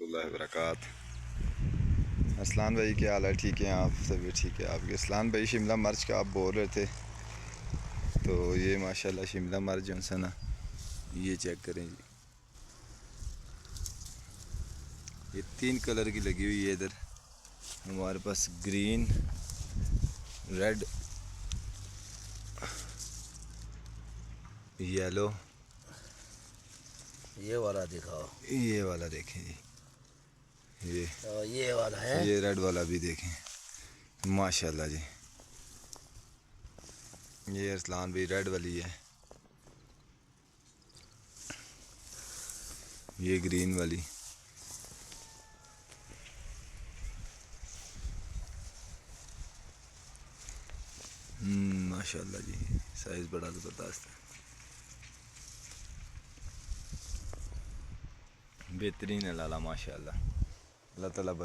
वबरकात। असलान भाई क्या हाल है? ठीक है आप? सभी ठीक है आपके? असलान भाई शिमला मिर्च का आप बोल रहे थे, तो ये माशाल्लाह शिमला मिर्च जो है ना, ये चेक करें जी, ये 3 कलर की लगी हुई है। इधर हमारे पास ग्रीन, रेड, येलो। ये वाला दिखाओ। ये वाला देखें जी, ये वाला है। ये रेड वाला भी देखें माशाल्लाह जी। ये असलान भी रेड वाली है, ये ग्रीन वाली। माशाल्लाह जी, साइज़ बड़ा ज़बरदस्त है, बेहतरीन है लाला माशाल्लाह। अल्लाह ताला बरकत